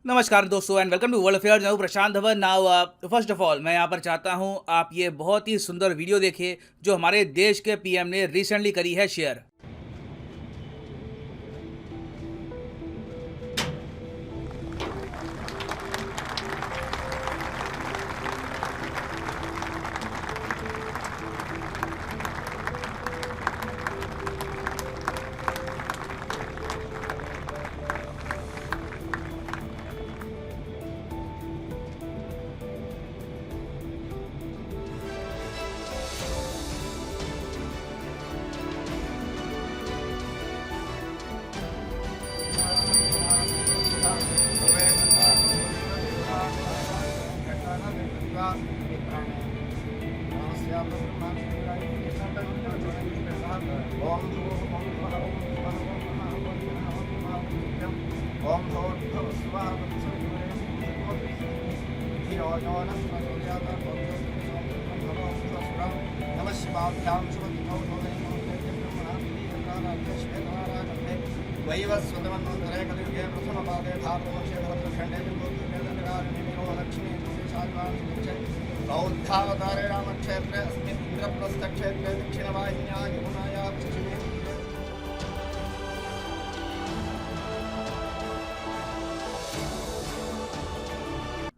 नमस्कार दोस्तों and welcome to world affairs. मैं हूं Prashant Dhawan. Now first of all मैं यहां पर चाहता हूं आप ये बहुत ही सुंदर वीडियो देखिए जो हमारे देश के पीएम ने रिसेंटली करी है शेयर। बौद्धावतारे रामक्षेत्रे अस्मिन् इन्द्रप्रस्थक्षेत्रे दक्षिणवाहिन्या यमुनाया पश्चिमे।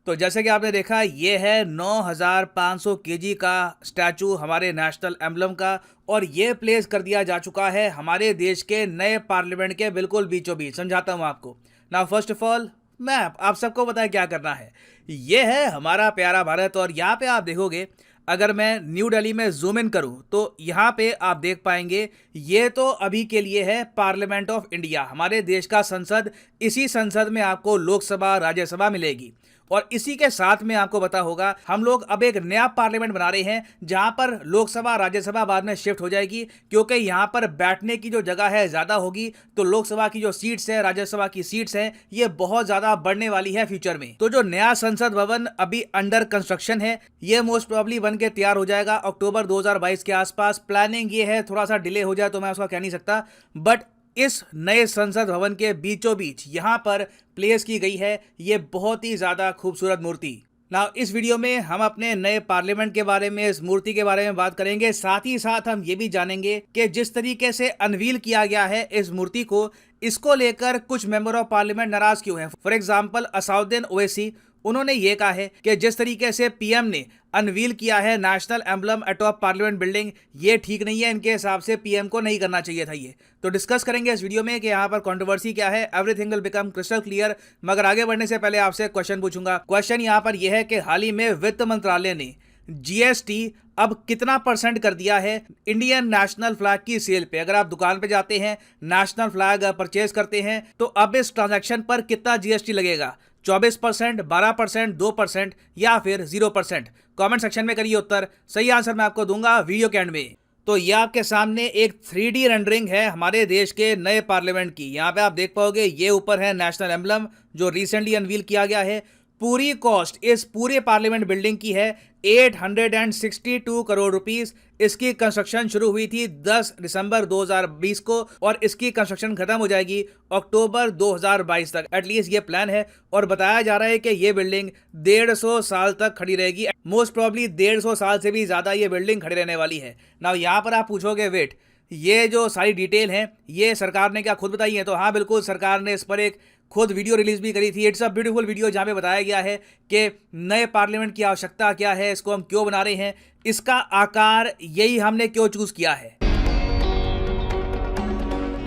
तो जैसे कि आपने देखा ये है 9500 केजी का स्टैचू हमारे नेशनल एम्बलम का, और ये प्लेस कर दिया जा चुका है हमारे देश के नए पार्लियामेंट के बिल्कुल बीचों बीच। समझाता हूँ आपको। नाउ फर्स्ट ऑफ ऑल मैं आप सबको पता है क्या करना है। ये है हमारा प्यारा भारत, और यहाँ पे आप देखोगे अगर मैं न्यू दिल्ली में जूम इन करूं तो यहाँ पे आप देख पाएंगे ये तो अभी के लिए है पार्लियामेंट ऑफ इंडिया, हमारे देश का संसद। इसी संसद में आपको लोकसभा राज्यसभा मिलेगी, और इसी के साथ में आपको पता होगा हम लोग अब एक नया पार्लियामेंट बना रहे हैं जहां पर लोकसभा राज्यसभा बाद में शिफ्ट हो जाएगी, क्योंकि यहां पर बैठने की जो जगह है ज्यादा होगी। तो लोकसभा की जो सीट्स है, राज्यसभा की सीट्स हैं, ये बहुत ज्यादा बढ़ने वाली है फ्यूचर में। तो जो नया संसद भवन अभी अंडर कंस्ट्रक्शन है ये मोस्ट प्रोबेबली बन के तैयार हो जाएगा अक्टूबर 2022 के आसपास। प्लानिंग ये है, थोड़ा सा डिले हो जाए तो मैं उसका कह नहीं सकता, बट इस नए संसद भवन के बीचों बीच यहां पर प्लेस की गई है ये बहुत ही ज्यादा खूबसूरत मूर्ति। ना इस वीडियो में हम अपने नए पार्लियामेंट के बारे में, इस मूर्ति के बारे में बात करेंगे। साथ ही साथ हम ये भी जानेंगे कि जिस तरीके से अनवील किया गया है इस मूर्ति को, इसको लेकर कुछ मेंबर ऑफ पार्लियामेंट नाराज क्यों हैं। फॉर एग्जाम्पल असाउद्दीन ओवैसी, उन्होंने ये कहा है कि जिस तरीके से पीएम ने अनवील किया है national emblem atop parliament building, ये ठीक नहीं है। इनके हिसाब से पीएम को नहीं करना चाहिए था ये। तो डिस्कस करेंगे इस वीडियो में कि यहाँ पर कंट्रोवर्सी क्या है। Everything will become crystal clear. मगर आगे बढ़ने से पहले आपसे क्वेश्चन पूछूंगा। क्वेश्चन यहाँ पर यह है कि हाल ही में वित्त मंत्रालय ने जीएसटी अब कितना % कर दिया है इंडियन नेशनल फ्लैग की सेल पे। अगर आप दुकान पे जाते हैं, नेशनल फ्लैग परचेज करते हैं, तो अब इस ट्रांजैक्शन पर कितना जीएसटी लगेगा? 24%, 12%, 2% या फिर 0%? कमेंट सेक्शन में करिए उत्तर। सही आंसर मैं आपको दूंगा वीडियो के एंड में। तो ये आपके सामने एक 3D रेंडरिंग है हमारे देश के नए पार्लियामेंट की। यहाँ पे आप देख पाओगे ये ऊपर है नेशनल एम्बलम जो रिसेंटली अनवील किया गया है। पूरी कॉस्ट इस पूरे पार्लियामेंट बिल्डिंग की है 862 करोड़ रुपीस। इसकी कंस्ट्रक्शन शुरू हुई थी 10 दिसंबर 2020 को, और इसकी कंस्ट्रक्शन खत्म हो जाएगी अक्टूबर 2022 तक। एटलीस्ट ये प्लान है, और बताया जा रहा है कि ये बिल्डिंग 150 साल तक खड़ी रहेगी। मोस्ट प्रॉब्ली 150 साल से भी ज्यादा ये बिल्डिंग खड़ी रहने वाली है। ना यहाँ पर आप पूछोगे वेट, ये जो सारी डिटेल है ये सरकार ने क्या खुद बताई है? तो हाँ बिल्कुल, सरकार ने इस पर एक खुद वीडियो रिलीज भी करी थी। इट्स अ ब्यूटीफुल वीडियो जहाँ पे बताया गया है कि नए पार्लियामेंट की आवश्यकता क्या है, इसको हम क्यों बना रहे हैं, इसका आकार यही हमने क्यों चूज किया है।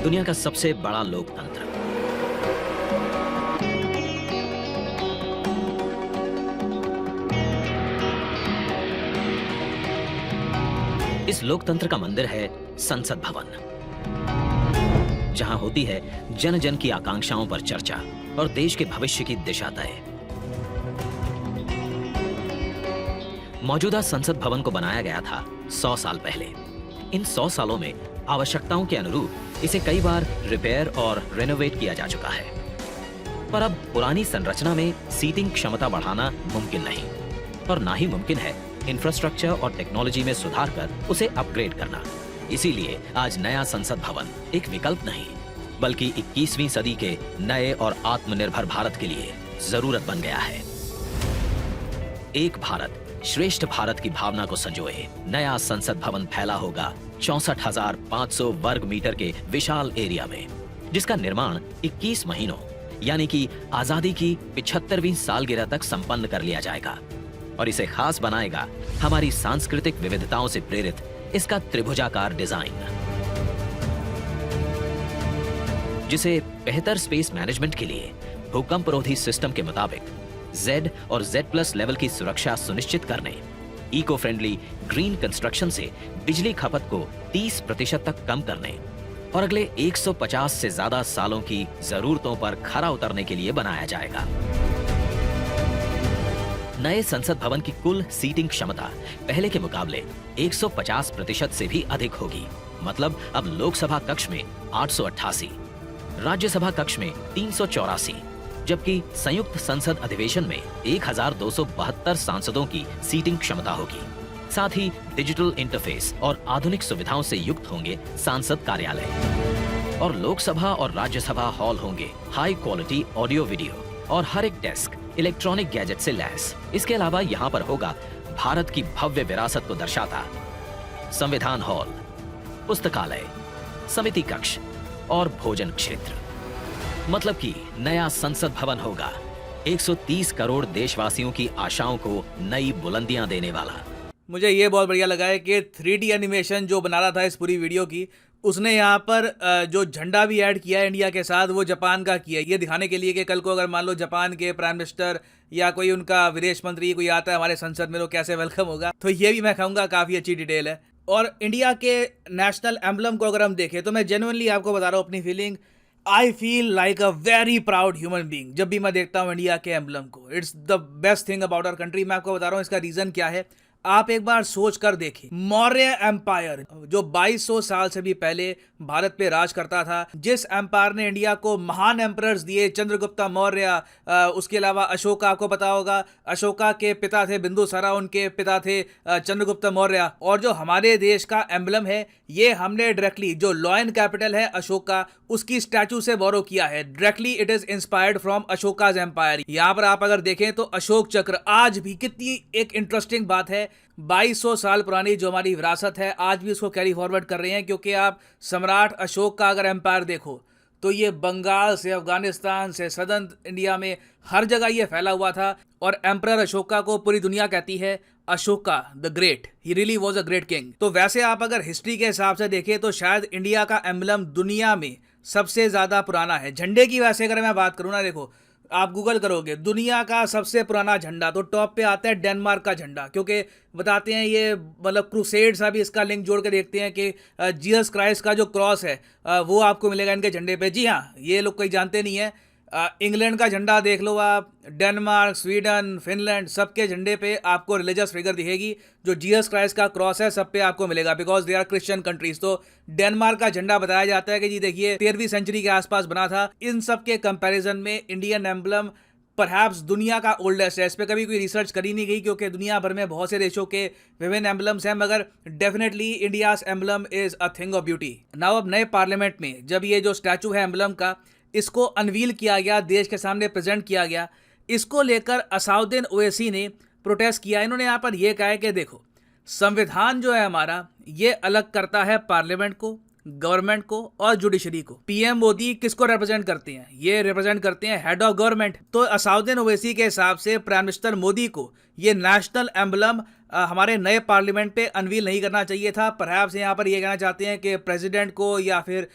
दुनिया का सबसे बड़ा लोकतंत्र, इस लोकतंत्र का मंदिर है संसद भवन, जहां होती है जन जन की आकांक्षाओं पर चर्चा और देश के भविष्य की दिशा तय। मौजूदा संसद भवन को बनाया गया था 100 साल पहले। इन 100 सालों में आवश्यकताओं के अनुरूप इसे कई बार रिपेयर और रेनोवेट किया जा चुका है, पर अब पुरानी संरचना में सीटिंग क्षमता बढ़ाना मुमकिन नहीं, और ना ही मुमकिन है इंफ्रास्ट्रक्चर और टेक्नोलॉजी में सुधार कर उसे अपग्रेड करना। इसीलिए आज नया संसद भवन एक विकल्प नहीं, बल्कि 21वीं सदी के नए और आत्मनिर्भर भारत के लिए जरूरत बन गया है। एक भारत श्रेष्ठ भारत की भावना को संजोए नया संसद भवन फैला होगा 64,500 वर्ग मीटर के विशाल एरिया में, जिसका निर्माण 21 महीनों यानी कि आजादी की 75वीं सालगिरह तक संपन्न कर लिया जाएगा। और इसे खास बनाएगा हमारी सांस्कृतिक विविधताओं से प्रेरित इसका त्रिभुजाकार डिजाइन, जिसे बेहतर स्पेस मैनेजमेंट के लिए भूकंपरोधी सिस्टम के मुताबिक Z और Z+ लेवल की सुरक्षा सुनिश्चित करने, इको फ्रेंडली ग्रीन कंस्ट्रक्शन से बिजली खपत को 30% तक कम करने और अगले 150 से ज्यादा सालों की जरूरतों पर खरा उतरने के लिए बनाया जाएगा। नए संसद भवन की कुल सीटिंग क्षमता पहले के मुकाबले 150% से भी अधिक होगी। मतलब अब लोकसभा कक्ष में 888, राज्यसभा कक्ष में 384, जबकि संयुक्त संसद अधिवेशन में 1272 सांसदों की सीटिंग क्षमता होगी। साथ ही डिजिटल इंटरफेस और आधुनिक सुविधाओं से युक्त होंगे सांसद कार्यालय और लोकसभा और राज्यसभा हॉल होंगे हाई क्वालिटी ऑडियो वीडियो और हर एक डेस्क इलेक्ट्रॉनिक गैजेट से लैस। इसके अलावा यहाँ पर होगा भारत की भव्य विरासत को दर्शाता संविधान हॉल, पुस्तकालय, समिति कक्ष और भोजन क्षेत्र। मतलब कि नया संसद भवन होगा 130 करोड़ देशवासियों की आशाओं को नई बुलंदियां देने वाला। मुझे ये बहुत बढ़िया लगा है कि 3D एनिमेशन जो बना रहा था इस पूरी वीडियो की, उसने यहाँ पर जो झंडा भी ऐड किया है इंडिया के साथ, वो जापान का किया है, ये दिखाने के लिए कि कल को अगर मान लो जापान के प्राइम मिनिस्टर या कोई उनका विदेश मंत्री कोई आता है हमारे संसद में तो कैसे वेलकम होगा। तो ये भी मैं कहूँगा काफ़ी अच्छी डिटेल है। और इंडिया के नेशनल एम्बलम को अगर हम देखें तो मैं जेन्युइनली आपको बता रहा हूँ अपनी feeling, I feel like a very proud human being जब भी मैं देखता हूँ इंडिया के एम्बलम को। It's the best thing about our country. मैं आपको बता रहा हूँ इसका रीज़न क्या है, आप एक बार सोच कर देखिए। मौर्य एम्पायर जो 2200 साल से भी पहले भारत पे राज करता था, जिस एम्पायर ने इंडिया को महान एम्परर्स दिए, चंद्रगुप्त मौर्य, उसके अलावा अशोका, आपको पता होगा अशोका के पिता थे बिंदुसारा, उनके पिता थे चंद्रगुप्त मौर्य। और जो हमारे देश का एम्बलम है ये हमने डायरेक्टली, जो लॉयन कैपिटल है अशोका, उसकी स्टैचू से बोरो किया है। Directly it is inspired from Ashoka's empire. यहाँ पर आप अगर देखें तो अशोक चक्र आज भी, कितनी एक इंटरेस्टिंग बात है, 2200 साल पुरानी जो हमारी विरासत है आज भी उसको कैरी फॉरवर्ड कर रहे हैं। क्योंकि आप सम्राट अशोक का अगर एम्पायर देखो तो ये बंगाल से, अफगानिस्तान से, सदर्न इंडिया में हर जगह ये फैला हुआ था। और एम्परर अशोका को पूरी दुनिया कहती है Ashoka the great, he really was a great king. तो वैसे आप अगर हिस्ट्री के हिसाब से देखें तो शायद इंडिया का एम्बलम दुनिया में सबसे ज़्यादा पुराना है। झंडे की वैसे अगर मैं बात करूँ ना, देखो आप गूगल करोगे दुनिया का सबसे पुराना झंडा तो टॉप पे आता है डेनमार्क का झंडा। क्योंकि बताते हैं ये, मतलब क्रूसेड्स, अभी इसका लिंक जोड़ के देखते हैं कि जीसस क्राइस्ट का जो क्रॉस है वो आपको मिलेगा इनके झंडे पे। जी हाँ, ये लोग कोई जानते नहीं है। इंग्लैंड का झंडा देख लो आप, डेनमार्क, स्वीडन, फिनलैंड, सबके झंडे पे आपको रिलीजियस फिगर दिखेगी। जो जीसस क्राइस्ट का क्रॉस है सब पे आपको मिलेगा, because they are Christian countries. तो डेनमार्क का झंडा बताया जाता है कि जी देखिए 13वीं सेंचुरी के आसपास बना था। इन सब के कंपैरिजन में इंडियन एम्बलम परहैप्स दुनिया का ओल्डेस्ट है। इस पर कभी कोई रिसर्च करी नहीं गई क्योंकि दुनिया भर में बहुत से देशों के विभिन्न एम्बलम्स हैं, मगर definitely India's emblem is a thing of beauty. Now अब नए पार्लियामेंट में जब ये जो स्टैचू है एम्बलम का, इसको अनवील किया गया, देश के सामने प्रेजेंट किया गया, इसको लेकर असाउद्दीन ओवैसी ने प्रोटेस्ट किया। इन्होंने यहाँ पर यह कहा है कि देखो संविधान जो है हमारा, ये अलग करता है पार्लियामेंट को, गवर्नमेंट को और जुडिशरी को। पीएम मोदी किसको रिप्रेजेंट करते हैं? ये रिप्रेजेंट करते हैं हेड ऑफ गवर्नमेंट। तो असाउद्दीन ओवैसी के हिसाब से प्राइम मिनिस्टर मोदी को ये नेशनल एम्बलम हमारे नए पार्लियामेंट पे अनवील नहीं करना चाहिए था। परहैप्स यहाँ पर ये कहना चाहते हैं कि प्रेसिडेंट को या फिर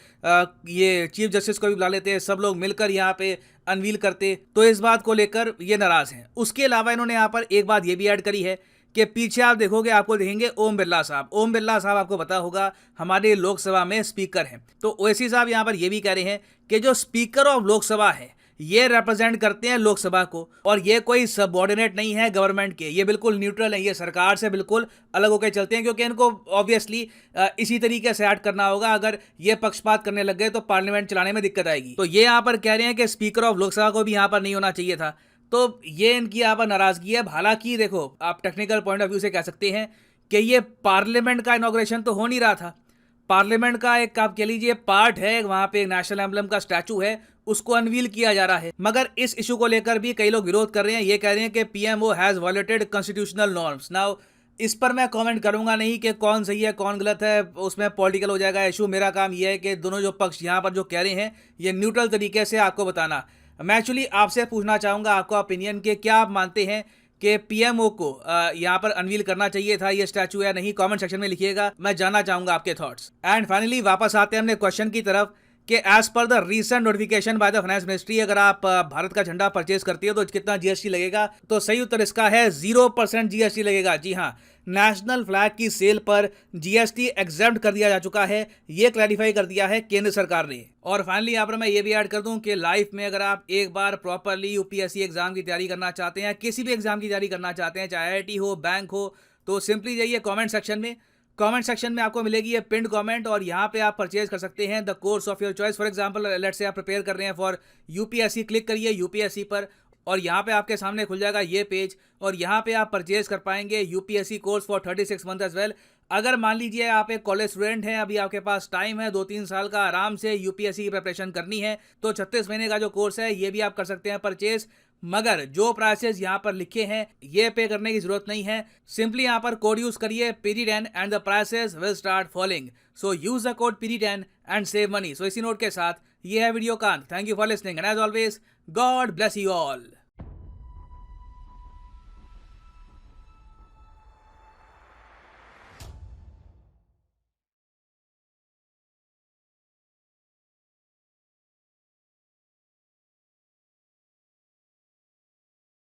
ये चीफ जस्टिस को भी बुला लेते, सब लोग मिलकर यहाँ पे अनवील करते। तो इस बात को लेकर ये नाराज हैं। उसके अलावा इन्होंने यहाँ पर एक बात ये भी ऐड करी है कि पीछे आप देखोगे, आपको देखेंगे ओम बिरला साहब। ओम बिरला साहब आपको पता होगा हमारे लोकसभा में स्पीकर हैं। तो ओवैसी साहब यहाँ पर ये भी कह रहे हैं कि जो स्पीकर ऑफ लोकसभा है ये रिप्रेजेंट करते हैं लोकसभा को, और ये कोई सबऑर्डिनेट नहीं है गवर्नमेंट के, ये बिल्कुल न्यूट्रल है, ये सरकार से बिल्कुल अलग होकर चलते हैं। क्योंकि इनको ऑब्वियसली इसी तरीके से ऐड करना होगा। अगर ये पक्षपात करने लग गए तो पार्लियामेंट चलाने में दिक्कत आएगी। तो ये यहाँ पर कह रहे हैं कि स्पीकर ऑफ लोकसभा को भी यहाँ पर नहीं होना चाहिए था। तो ये इनकी यहाँ पर नाराजगी है। हालांकि देखो, आप टेक्निकल पॉइंट ऑफ व्यू से कह सकते हैं कि ये पार्लियामेंट का इनॉग्रेशन तो हो नहीं रहा था, पार्लियामेंट का एक आप कह लीजिए पार्ट है, वहां पे एक नेशनल एम्बलम का स्टैचू है, उसको अनवील किया जा रहा है। मगर इस इशू को लेकर भी कई लोग विरोध कर रहे हैं, ये कह रहे हैं कि PMO has violated constitutional norms. Now इस पर मैं कमेंट करूंगा नहीं कि कौन सही है कौन गलत है, उसमें पॉलिटिकल हो जाएगा इशू। मेरा काम यह है कि दोनों जो पक्ष यहाँ पर जो कह रहे हैं ये न्यूट्रल तरीके से आपको बताना। मैं एक्चुअली आपसे पूछना चाहूंगा आपका ओपिनियन कि क्या आप मानते हैं कि पीएमओ को यहाँ पर अनवील करना चाहिए था ये स्टैचू या नहीं? कमेंट सेक्शन में लिखिएगा, मैं जानना चाहूंगा आपके थॉट्स। एंड फाइनली वापस आते हैं अपने क्वेश्चन की तरफ कि as per the recent notification by the finance ministry, अगर आप भारत का झंडा परचेज करती हो तो कितना जीएसटी लगेगा? तो सही उत्तर इसका है 0% जीएसटी लगेगा। जी हाँ, नेशनल फ्लैग की सेल पर जीएसटी एग्जेम्प्ट कर दिया जा चुका है, ये क्लैरिफाई कर दिया है केंद्र सरकार ने। और फाइनली यहाँ पर मैं ये भी ऐड कर दूं कि लाइफ में अगर आप एक बार प्रॉपरली यूपीएससी एग्जाम की तैयारी करना चाहते हैं, किसी भी एग्जाम की तैयारी करना चाहते हैं, चाहे आईआईटी हो, बैंक हो, तो सिंपली जाइए कमेंट सेक्शन में। कमेंट सेक्शन में आपको मिलेगी ये पिंड कमेंट और यहाँ पे आप परचेज कर सकते हैं the course of your choice. For example let's say आप प्रिपेयर कर रहे हैं फॉर यूपीएससी, क्लिक करिए यूपीएससी पर और यहाँ पे आपके सामने खुल जाएगा ये पेज और यहाँ पे आप परचेज कर पाएंगे UPSC course for 36 month as well. अगर मान लीजिए आप एक कॉलेज स्टूडेंट हैं, अभी आपके पास टाइम है 2-3 साल का, आराम से यूपीएससी की प्रिपरेशन करनी है, तो 36 महीने का जो कोर्स है ये भी आप कर सकते हैं परचेज। मगर जो प्राइसेस यहाँ पर लिखे हैं ये पे करने की जरूरत नहीं है, सिंपली यहाँ पर कोड यूज करिए PD10 and the prices will start falling. So use the code PD10 and save money. So इसी नोट के साथ ये है वीडियो का अंत। Thank you for listening and as always God bless you all.